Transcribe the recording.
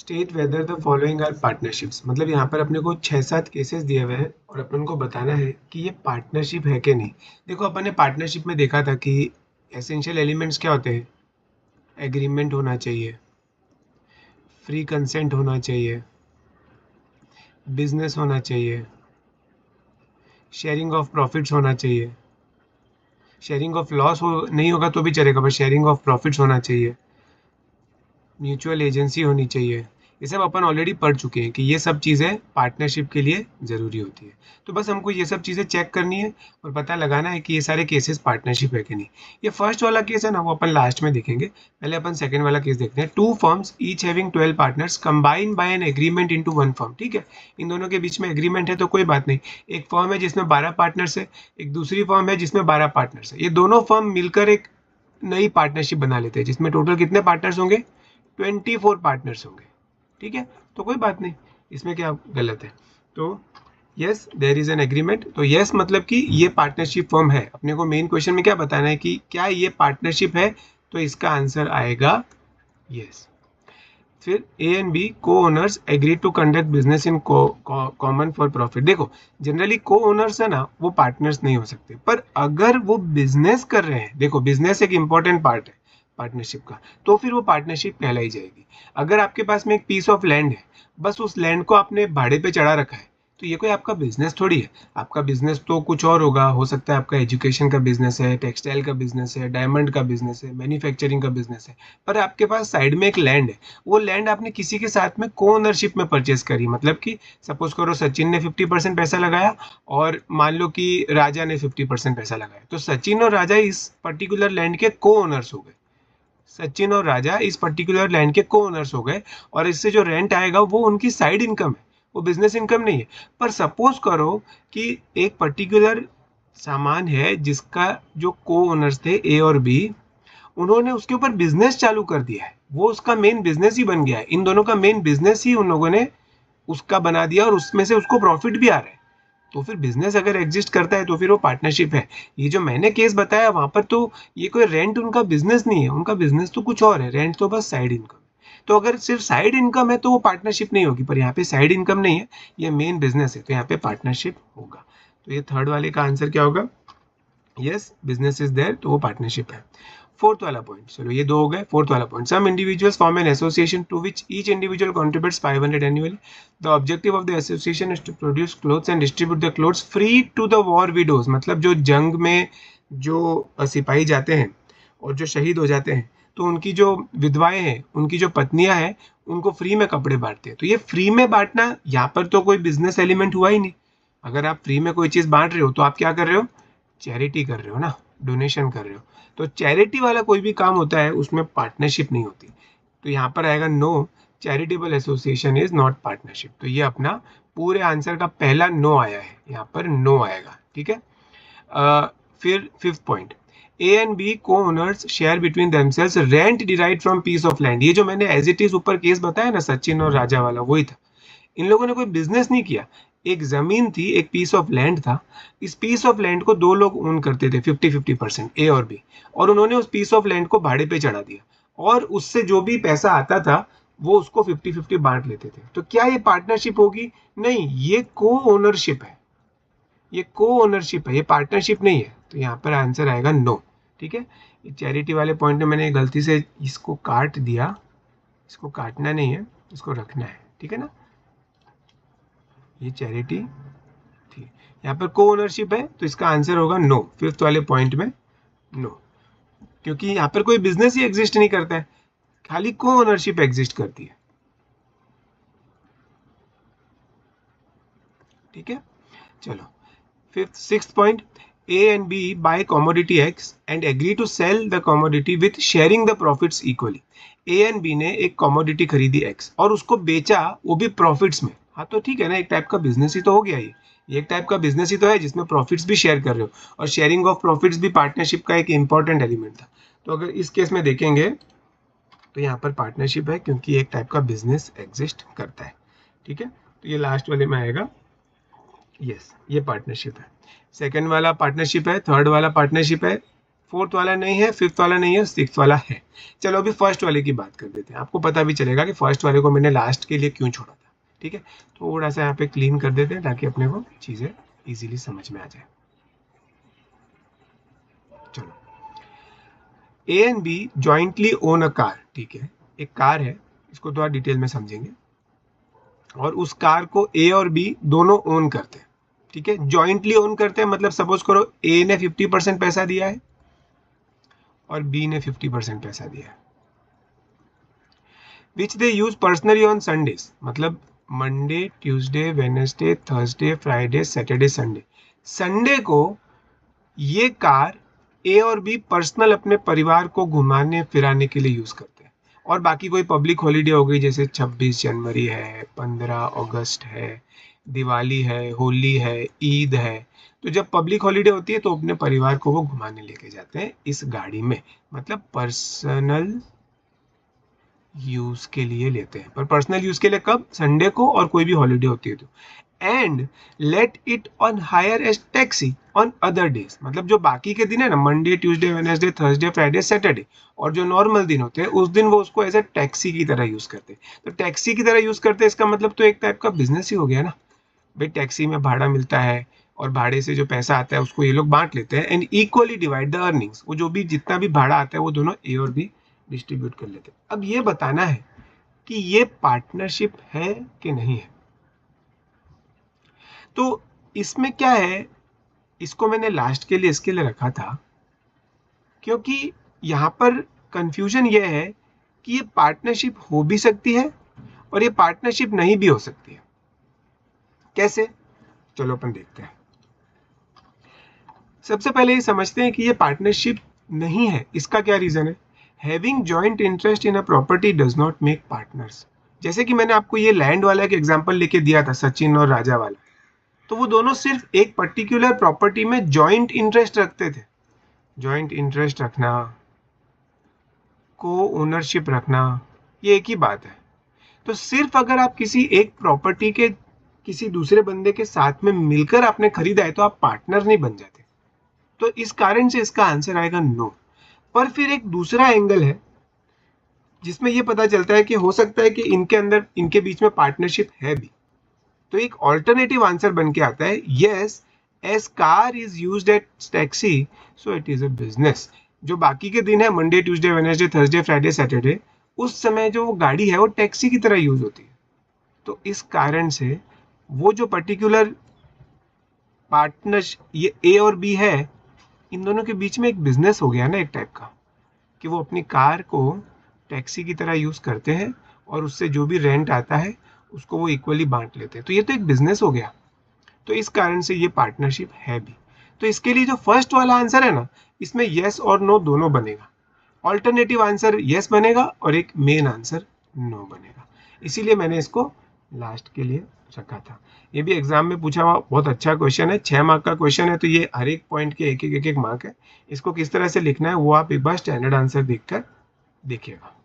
State whether the following are partnerships, मतलब यहाँ पर अपने को 6-7 केसेस दिए हुए हैं और अपन को बताना है कि ये पार्टनरशिप है कि नहीं। देखो अपन ने पार्टनरशिप में देखा था कि एसेंशियल एलिमेंट्स क्या होते हैं। एग्रीमेंट होना चाहिए, फ्री कंसेंट होना चाहिए, बिजनेस होना चाहिए, शेयरिंग ऑफ प्रॉफिट्स होना चाहिए, शेयरिंग ऑफ लॉस हो नहीं होगा तो भी चलेगा पर शेयरिंग ऑफ प्रॉफिट्स होना चाहिए, म्यूचुअल एजेंसी होनी चाहिए। ये सब अपन ऑलरेडी पढ़ चुके हैं कि ये सब चीज़ें पार्टनरशिप के लिए ज़रूरी होती है। तो बस हमको ये सब चीज़ें चेक करनी है और पता लगाना है कि ये सारे केसेस पार्टनरशिप है कि नहीं। ये फर्स्ट वाला केस है ना, वो अपन लास्ट में देखेंगे। पहले अपन सेकंड वाला केस देखते हैं। 2 firms each having 12 partners combine by an agreement into one firm. ठीक है, इन दोनों के बीच में एग्रीमेंट है तो कोई बात नहीं। एक फर्म है जिसमें 12 पार्टनर्स है, एक दूसरी फर्म है जिसमें 12 पार्टनर्स है। ये दोनों फर्म मिलकर एक नई पार्टनरशिप बना लेते हैं जिसमें टोटल कितने पार्टनर्स होंगे, 24 पार्टनर्स होंगे। ठीक है, तो कोई बात नहीं, इसमें क्या गलत है। तो yes there is an agreement, तो यस मतलब कि ये पार्टनरशिप फर्म है। अपने को मेन क्वेश्चन में क्या बताना है कि क्या ये पार्टनरशिप है, तो इसका आंसर आएगा यस। फिर ए एंड बी को owners agree to conduct business in common for profit. देखो जनरली को ओनर्स है ना, वो पार्टनर्स नहीं हो सकते, पर अगर वो बिजनेस कर रहे हैं, देखो बिजनेस एक इंपॉर्टेंट पार्ट है पार्टनरशिप का, तो फिर वो पार्टनरशिप कहलाई जाएगी। अगर आपके पास में एक पीस ऑफ लैंड है, बस उस लैंड को आपने भाड़े पे चढ़ा रखा है, तो ये कोई आपका बिजनेस थोड़ी है। आपका बिजनेस तो कुछ और होगा, हो सकता है आपका एजुकेशन का बिजनेस है, टेक्सटाइल का बिजनेस है, डायमंड का बिजनेस है, मैन्युफैक्चरिंग का बिजनेस है, पर आपके पास साइड में एक लैंड है। वो लैंड आपने किसी के साथ में को ओनरशिप में परचेज करी, मतलब कि सपोज करो सचिन ने 50% पैसा लगाया और मान लो कि राजा ने 50% पैसा लगाया, तो सचिन और राजा इस पर्टिकुलर लैंड के को ओनर्स हो गए। सचिन और राजा इस पर्टिकुलर लैंड के को ओनर्स हो गए और इससे जो रेंट आएगा वो उनकी साइड इनकम है, वो बिजनेस इनकम नहीं है। पर सपोज करो कि एक पर्टिकुलर सामान है जिसका जो को ओनर्स थे ए और बी, उन्होंने उसके ऊपर बिजनेस चालू कर दिया है, वो उसका मेन बिजनेस ही बन गया है। इन दोनों का मेन बिजनेस ही उन लोगों ने उसका बना दिया और उसमें से उसको प्रॉफिट भी आ रहा है। तो फिर बिजनेस अगर एग्जिस्ट करता है तो फिर वो पार्टनरशिप है। ये जो मैंने केस बताया वहां पर तो ये कोई रेंट उनका बिजनेस नहीं है, उनका बिजनेस तो कुछ और है, रेंट तो बस साइड इनकम। तो अगर सिर्फ साइड इनकम है तो वो पार्टनरशिप नहीं होगी, पर यहाँ पे साइड इनकम नहीं है, ये मेन बिजनेस है, तो यहाँ पे पार्टनरशिप होगा। तो ये थर्ड वाले का आंसर क्या होगा, यस बिजनेस इज देयर, तो वो पार्टनरशिप है। फोर्थ वाला पॉइंट, चलो ये दो हो गए। फोर्थ वाला point, some individuals form an association to which each individual contributes 500 annually. The objective of the association is to produce clothes and distribute the clothes free to the war widows. मतलब जो जंग में जो सिपाही जाते हैं और जो शहीद हो जाते हैं, तो उनकी जो विधवाएं हैं, उनकी जो पत्नियां हैं, उनको फ्री में कपड़े बांटते हैं। तो ये फ्री में बांटना, यहाँ पर तो कोई बिजनेस एलिमेंट हुआ ही नहीं। अगर आप फ्री में कोई चीज बांट रहे हो तो आप क्या कर रहे हो, चैरिटी कर रहे हो ना, डोनेशन कर रहे हो। तो चैरिटी वाला कोई भी काम होता है उसमें पार्टनरशिप नहीं होती। तो यहाँ पर आएगा no, charitable association is not partnership. तो ये अपना पूरे आंसर का पहला नो आया है, यहाँ पर नो आएगा। ठीक है, फिर fifth point, A and B को owners share between themselves rent derived from piece of land. ये जो मैंने एज इट इज ऊपर केस बताया ना सचिन और राजा वाला, वही था। इन लोगों ने कोई बिजनेस नहीं किया, एक जमीन थी, एक पीस ऑफ लैंड था। इस पीस ऑफ लैंड को दो लोग ओन करते थे 50-50%, ए और बी, और उन्होंने उस पीस ऑफ लैंड को भाड़े पे चढ़ा दिया और उससे जो भी पैसा आता था वो उसको 50-50 बांट लेते थे। तो क्या ये पार्टनरशिप होगी, नहीं, ये को ओनरशिप है, ये को ओनरशिप है, ये पार्टनरशिप नहीं है। तो यहाँ पर आंसर आएगा नो। ठीक है, चैरिटी वाले पॉइंट में मैंने गलती से इसको काट दिया, इसको काटना नहीं है, इसको रखना है। ठीक है ना, ये चैरिटी थी, यहाँ पर को ओनरशिप है, तो इसका आंसर होगा नो, फिफ्थ वाले पॉइंट में नो, क्योंकि यहाँ पर कोई बिजनेस ही एग्जिस्ट नहीं करता है, खाली को ओनरशिप एग्जिस्ट करती है। ठीक है, चलो fifth sixth point, A and B buy commodity X and agree to sell the commodity with sharing the profits equally. A and B ने एक commodity खरीदी X और उसको बेचा, वो भी profits में। हाँ तो ठीक है ना, एक टाइप का बिजनेस ही तो हो गया ये एक टाइप का बिजनेस ही तो है जिसमें प्रॉफिट्स भी शेयर कर रहे हो, और शेयरिंग ऑफ प्रॉफिट्स भी पार्टनरशिप का एक इंपॉर्टेंट एलिमेंट था। तो अगर इस केस में देखेंगे तो यहाँ पर पार्टनरशिप है क्योंकि एक टाइप का बिजनेस एग्जिस्ट करता है। ठीक है, तो ये लास्ट वाले में आएगा यस, ये पार्टनरशिप है। सेकंड वाला पार्टनरशिप है, थर्ड वाला पार्टनरशिप है, फोर्थ वाला नहीं है, फिफ्थ वाला नहीं है, सिक्स्थ वाला है। चलो अभी फर्स्ट वाले की बात कर देते हैं, आपको पता भी चलेगा कि फर्स्ट वाले को मैंने लास्ट के लिए क्यों छोड़ा था। ठीक है, थोड़ा सा यहाँ पे क्लीन कर देते हैं ताकि अपने को चीजें इजीली समझ में आ जाए। चलो, A and B jointly own a car. ठीक है, एक कार है, इसको थोड़ा डिटेल में समझेंगे। और उस कार को ए और बी दोनों ओन करते हैं। ठीक है, जॉइंटली ओन करते हैं, मतलब सपोज करो ए ने 50% पैसा दिया है और बी ने 50% पैसा दिया है, विच दे यूज पर्सनली ऑन संडेज, मतलब Monday, Tuesday, Wednesday, Thursday, Friday, Saturday, Sunday. Sunday को ये कार ए और बी पर्सनल अपने परिवार को घुमाने फिराने के लिए यूज करते हैं। और बाकी कोई पब्लिक हॉलीडे हो गई, जैसे 26 जनवरी है, 15 अगस्त है, दिवाली है, होली है, ईद है, तो जब पब्लिक हॉलीडे होती है तो अपने परिवार को वो घुमाने लेके जाते हैं इस गाड़ी में, मतलब पर्सनल यूज के लिए लेते हैं। पर पर्सनल यूज के लिए कब? संडे को और कोई भी हॉलीडे होती है तो। And let it on hire as taxi on other days, मतलब जो बाकी के दिन है ना, Monday, Tuesday, Wednesday, Thursday, Friday, Saturday, और जो नॉर्मल दिन होते हैं उस दिन वो उसको एज ए टैक्सी की तरह यूज करते हैं। तो टैक्सी की तरह यूज करते हैं, इसका मतलब तो एक टाइप का बिजनेस ही हो गया ना भाई। टैक्सी में भाड़ा मिलता है और भाड़े से जो पैसा आता है उसको ये लोग बांट लेते हैं and equally divide the earnings. वो जो भी जितना भी भाड़ा आता है वो दोनों ए और बी डिस्ट्रीब्यूट कर लेते हैं। अब ये बताना है कि ये पार्टनरशिप है कि नहीं है। तो इसमें क्या है, इसको मैंने लास्ट के लिए इसके लिए रखा था क्योंकि यहाँ पर कंफ्यूजन ये है कि ये पार्टनरशिप हो भी सकती है और ये पार्टनरशिप नहीं भी हो सकती है। कैसे? चलो अपन देखते हैं। सबसे पहले ये समझते हैं कि ये पार्टनरशिप नहीं है। इसका क्या रीजन है? Having joint interest in a property does not make partners. जैसे कि मैंने आपको ये लैंड वाला एक एग्जांपल लेके दिया था, सचिन और राजा वाला, तो वो दोनों सिर्फ एक पर्टिकुलर प्रॉपर्टी में जॉइंट इंटरेस्ट रखते थे। जॉइंट इंटरेस्ट रखना, को ओनरशिप रखना, ये एक ही बात है। तो सिर्फ अगर आप किसी एक प्रॉपर्टी के किसी दूसरे बंदे के साथ में मिलकर आपने खरीदा है तो आप पार्टनर नहीं बन जाते। तो इस कारण से इसका आंसर आएगा नो। पर फिर एक दूसरा एंगल है जिसमें यह पता चलता है कि हो सकता है कि इनके अंदर, इनके बीच में पार्टनरशिप है भी। तो एक ऑल्टरनेटिव आंसर बन के आता है, yes, as car is used at taxi so it is a business. जो बाकी के दिन है, Monday, Tuesday, Wednesday, Thursday, Friday, Saturday, उस समय जो वो गाड़ी है वो टैक्सी की तरह यूज होती है। तो इस कारण से वो जो पर्टिकुलर पार्टनर ये ए और बी है, इन दोनों के बीच में एक बिजनेस हो गया ना एक टाइप का, कि वो अपनी कार को टैक्सी की तरह यूज करते हैं और उससे जो भी रेंट आता है उसको वो इक्वली बांट लेते हैं। तो ये तो एक बिजनेस हो गया। तो इस कारण से ये पार्टनरशिप है भी। तो इसके लिए जो फर्स्ट वाला आंसर है ना, इसमें यस और नो दोनों बनेगा। ऑल्टरनेटिव आंसर यस बनेगा और एक मेन आंसर नो बनेगा। इसीलिए मैंने इसको लास्ट के लिए रखा था। ये भी एग्जाम में पूछा हुआ बहुत अच्छा क्वेश्चन है, 6 मार्क का क्वेश्चन है। तो ये हर एक पॉइंट के एक एक मार्क है। इसको किस तरह से लिखना है वो आप एक बार स्टैंडर्ड आंसर देखकर देखिएगा।